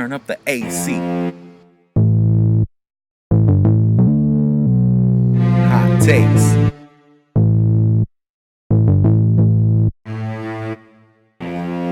turn up the AC. Hot takes.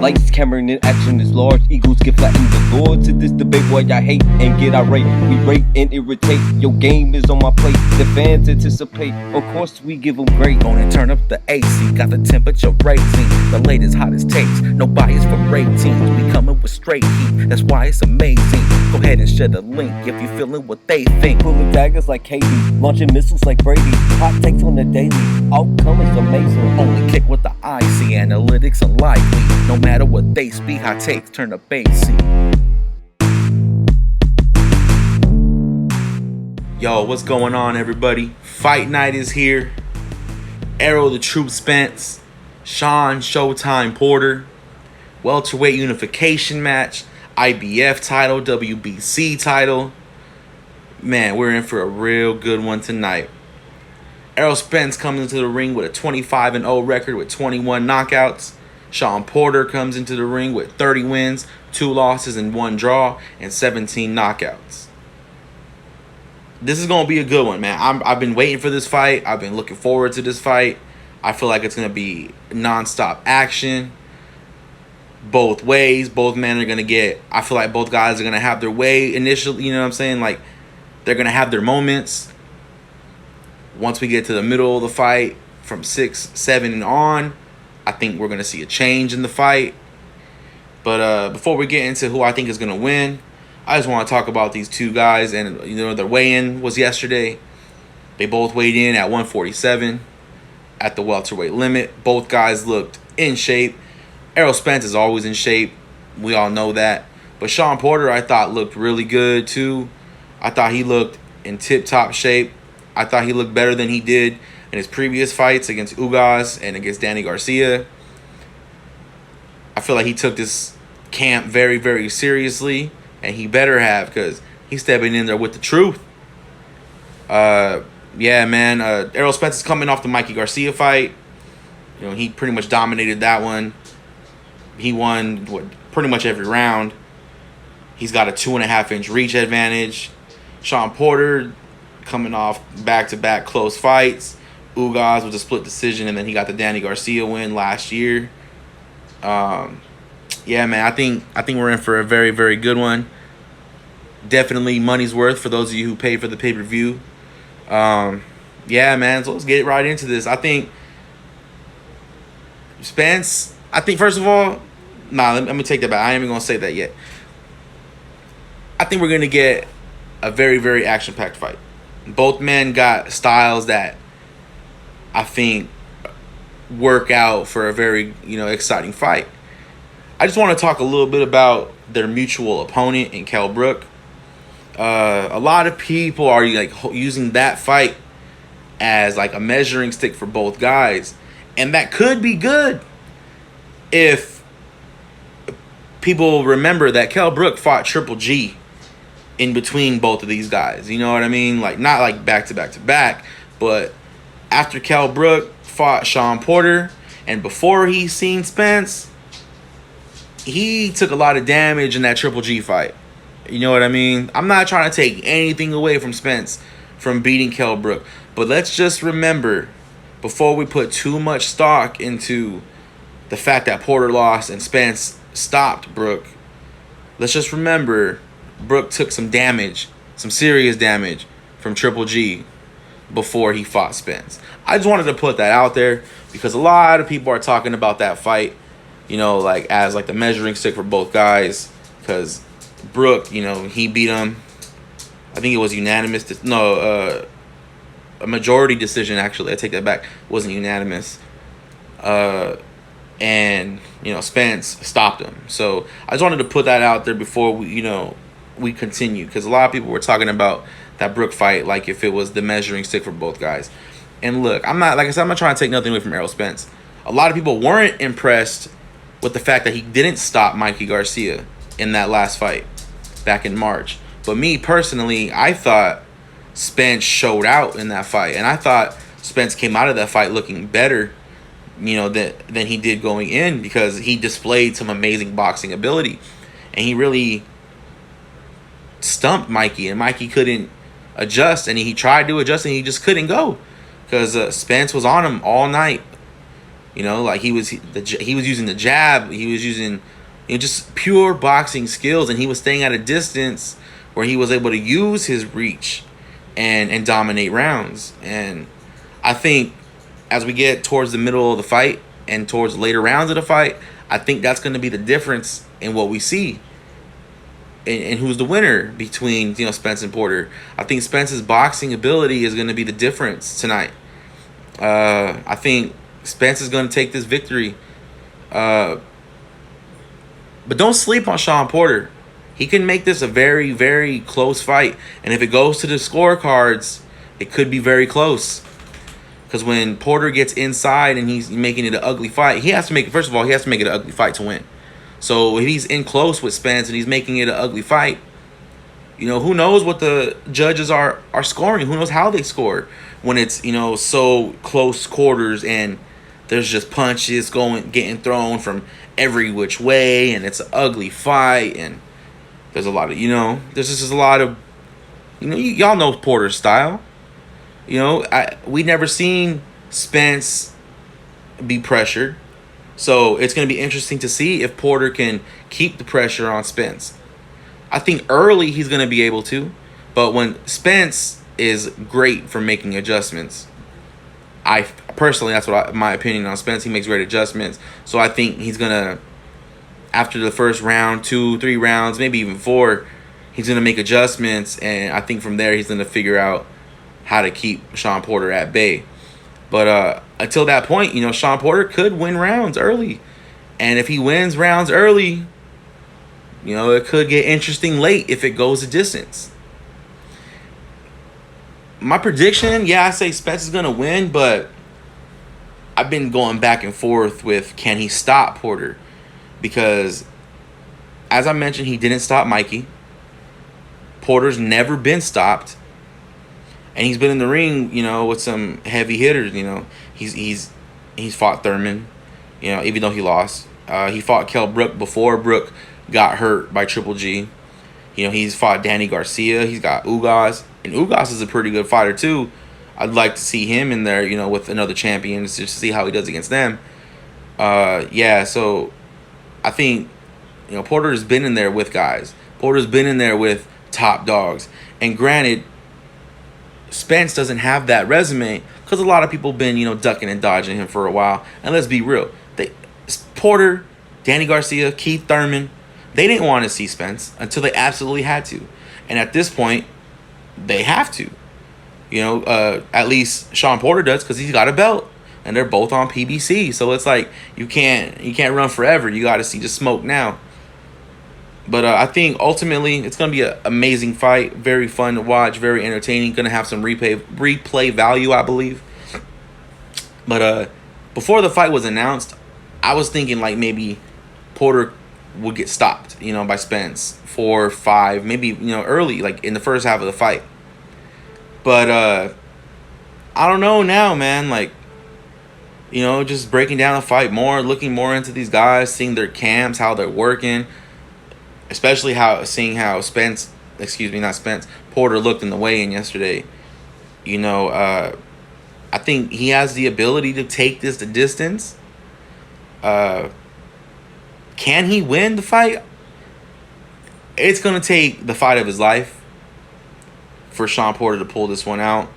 Lights, camera, and action is large. Eagles get flattened. The lord to this debate, boy, I hate and get irate. We rate and irritate. Your game is on my plate. The fans anticipate. Of course, we give them great. Gonna turn up the AC. Got the temperature raising. The latest, hottest takes. No bias for ratings. We coming with straight heat. That's why it's amazing. Go ahead and share the link if you're feeling what they think. Pulling daggers like KD. Launching missiles like Brady. Hot takes on the daily. Outcome is amazing. Only kick with the IC. Analytics unlikely. No matter what they speak, hot takes turn up AC. Yo, what's going on, everybody? Fight night is here. Arrow the Troop Spence, Sean Showtime Porter, welterweight unification match, IBF title, WBC title. Man, we're in for a real good one tonight. Errol Spence comes into the ring with a 25-0 record with 21 knockouts. Sean Porter comes into the ring with 30 wins, 2 losses, and 1 draw, and 17 knockouts. This is going to be a good one, man. I've been waiting for this fight. I've been looking forward to this fight. I feel like it's going to be nonstop action. Both ways. Both men are going to get... I feel like both guys are going to have their way initially. You know what I'm saying? Like, they're going to have their moments. Once we get to the middle of the fight, from 6, 7, and on, I think we're going to see a change in the fight. But before we get into who I think is going to win, I just want to talk about these two guys. And, you know, their weigh-in was yesterday. They both weighed in at 147 at the welterweight limit. Both guys looked in shape. Errol Spence is always in shape. We all know that. But Sean Porter, I thought, looked really good, too. I thought he looked in tip-top shape. I thought he looked better than he did in his previous fights against Ugas and against Danny Garcia. I feel like he took this camp very, very seriously, and he better have, because he's stepping in there with the truth. Yeah, man. Errol Spence is coming off the Mikey Garcia fight. You know, he pretty much dominated that one. He won pretty much every round. He's got a 2.5-inch reach advantage. Sean Porter coming off back-to-back close fights. Ugas was a split decision, and then he got the Danny Garcia win last year. Yeah, man, I think we're in for a very, very good one. Definitely money's worth for those of you who paid for the pay-per-view. Yeah, man, so let's get right into this. I think Spence, first of all, let me take that back. I ain't even going to say that yet. I think we're going to get a very, very action-packed fight. Both men got styles that I think work out for a very, exciting fight. I just want to talk a little bit about their mutual opponent in Kell Brook. A lot of people are using that fight as like a measuring stick for both guys, and that could be good if people remember that Kell Brook fought Triple G in between both of these guys. You know what I mean? Like, not like back to back to back, but after Kell Brook fought Sean Porter and before he seen Spence, he took a lot of damage in that Triple G fight. You know what I mean? I'm not trying to take anything away from Spence from beating Kell Brook, but let's just remember, before we put too much stock into the fact that Porter lost and Spence stopped Brook, let's just remember Brook took some damage, some serious damage from Triple G before he fought Spence. I just wanted to put that out there because a lot of people are talking about that fight, as the measuring stick for both guys, because Brook, he beat him. I think it was unanimous. A majority decision, actually. I take that back. It wasn't unanimous. And Spence stopped him. So I just wanted to put that out there before we continue, because a lot of people were talking about that Brook fight like if it was the measuring stick for both guys. And look, I'm not trying to take nothing away from Errol Spence. A lot of people weren't impressed with the fact that he didn't stop Mikey Garcia in that last fight back in March. But me personally, I thought Spence showed out in that fight, and I thought Spence came out of that fight looking better, than he did going in, because he displayed some amazing boxing ability, and he really stumped Mikey, and Mikey couldn't adjust, and he tried to adjust, and he just couldn't go because Spence was on him all night. Like he was using the jab, he was using just pure boxing skills, and he was staying at a distance where he was able to use his reach and dominate rounds. And I think as we get towards the middle of the fight and towards later rounds of the fight, I think that's going to be the difference in what we see and who's the winner between Spence and Porter. I think Spence's boxing ability is going to be the difference tonight. I think Spence is going to take this victory. But don't sleep on Sean Porter. He can make this a very, very close fight. And if it goes to the scorecards, it could be very close. Because when Porter gets inside and he's making it an ugly fight, first of all, he has to make it an ugly fight to win. So if he's in close with Spence and he's making it an ugly fight, who knows what the judges are scoring? Who knows how they score when it's, so close quarters and there's just punches getting thrown from every which way, and it's an ugly fight, and there's a lot of, there's just a lot of, y'all know Porter's style. We never seen Spence be pressured. So it's going to be interesting to see if Porter can keep the pressure on Spence. I think early he's going to be able to, but when Spence is great for making adjustments, that's my opinion on Spence. He makes great adjustments. So I think he's going to, after the first round, 2, 3 rounds, maybe even 4, he's going to make adjustments. And I think from there he's going to figure out how to keep Sean Porter at bay. But until that point, Sean Porter could win rounds early. And if he wins rounds early, it could get interesting late if it goes a distance. My prediction, I say Spence is going to win, but I've been going back and forth with can he stop Porter? Because, as I mentioned, he didn't stop Mikey. Porter's never been stopped. And he's been in the ring, with some heavy hitters. He's fought Thurman, even though he lost. He fought Kell Brook before Brook got hurt by Triple G. He's fought Danny Garcia. He's got Ugas, and Ugas is a pretty good fighter too. I'd like to see him in there, with another champion, just to see how he does against them. So I think, Porter's been in there with guys. Porter's been in there with top dogs, and granted, Spence doesn't have that resume because a lot of people been, ducking and dodging him for a while. And let's be real. Porter, Danny Garcia, Keith Thurman, they didn't want to see Spence until they absolutely had to. And at this point, they have to. At least Sean Porter does because he's got a belt. And they're both on PBC. So it's like you can't run forever. You got to see the smoke now. But I think ultimately it's going to be an amazing fight. Very fun to watch. Very entertaining. Going to have some replay value, I believe. But before the fight was announced, I was thinking like maybe Porter would get stopped, by Spence. 4, 5, maybe, early, like in the first half of the fight. But I don't know now, man. Like, just breaking down the fight more, looking more into these guys, seeing their camps, how they're working. Especially seeing how Porter looked in the weigh-in yesterday. I think he has the ability to take this the distance. Can he win the fight? It's going to take the fight of his life for Sean Porter to pull this one out.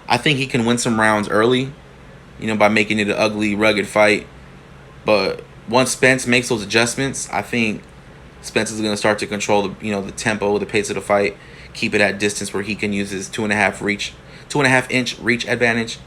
I think he can win some rounds early, by making it an ugly, rugged fight. But once Spence makes those adjustments, I think Spence is going to start to control the tempo, the pace of the fight, keep it at distance where he can use his 2.5 inch reach advantage.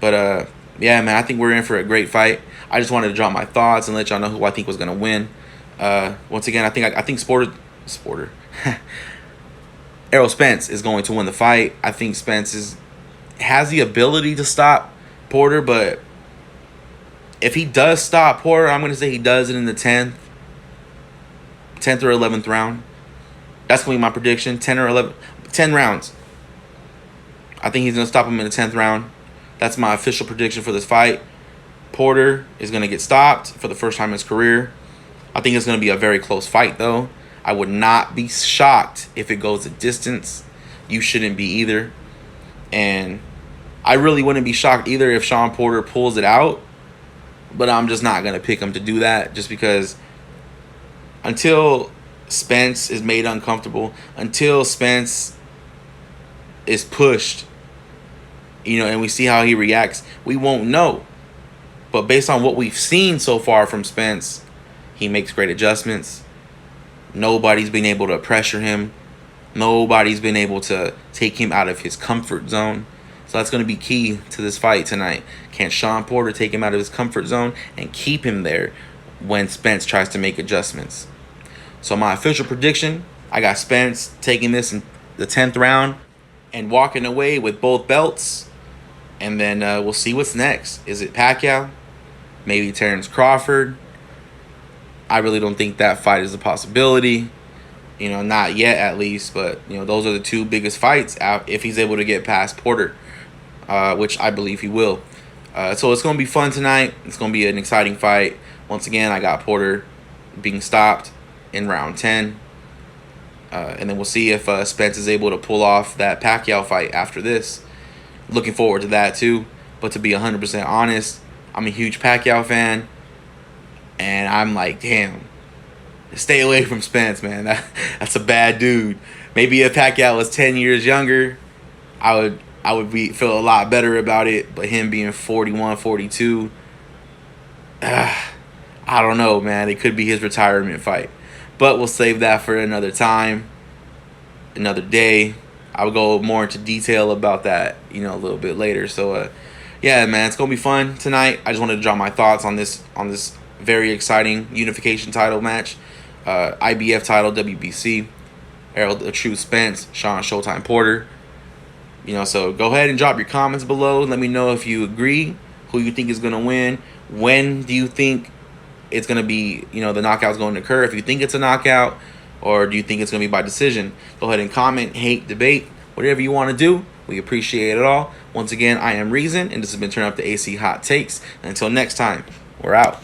But man, I think we're in for a great fight. I just wanted to drop my thoughts and let y'all know who I think was going to win. Once again, I think Errol Spence is going to win the fight. I think Spence has the ability to stop Porter, but if he does stop Porter, I'm going to say he does it in the 10th or 11th round. That's going to be my prediction. 10 rounds. I think he's going to stop him in the 10th round. That's my official prediction for this fight. Porter is going to get stopped for the first time in his career. I think it's going to be a very close fight, though. I would not be shocked if it goes a distance. You shouldn't be either. And I really wouldn't be shocked either if Sean Porter pulls it out. But I'm just not going to pick him to do that, just because until Spence is made uncomfortable, until Spence is pushed, and we see how he reacts, we won't know. But based on what we've seen so far from Spence, he makes great adjustments. Nobody's been able to pressure him. Nobody's been able to take him out of his comfort zone. So that's going to be key to this fight tonight. Can Sean Porter take him out of his comfort zone and keep him there when Spence tries to make adjustments? So my official prediction, I got Spence taking this in the 10th round and walking away with both belts. And then we'll see what's next. Is it Pacquiao? Maybe Terrence Crawford? I really don't think that fight is a possibility. Not yet at least. But, those are the two biggest fights if he's able to get past Porter, which I believe he will. So it's going to be fun tonight. It's going to be an exciting fight. Once again, I got Porter being stopped in round 10. And then we'll see if Spence is able to pull off that Pacquiao fight after this. Looking forward to that too. But to be 100% honest, I'm a huge Pacquiao fan. And I'm like, damn, stay away from Spence, man. That's a bad dude. Maybe if Pacquiao was 10 years younger, I would feel a lot better about it. But him being 41, 42, I don't know, man. It could be his retirement fight. But we'll save that for another time, another day. I'll go more into detail about that, a little bit later. So, yeah, man, it's going to be fun tonight. I just wanted to drop my thoughts on this very exciting unification title match. IBF title, WBC. Errol the True Spence, Sean Showtime Porter. So go ahead and drop your comments below. Let me know if you agree, who you think is going to win. When do you think it's going to be, the knockout's going to occur? If you think it's a knockout, or do you think it's going to be by decision? Go ahead and comment, hate, debate, whatever you want to do. We appreciate it all. Once again, I am Reason, and this has been Turn Up the AC Hot Takes. And until next time, we're out.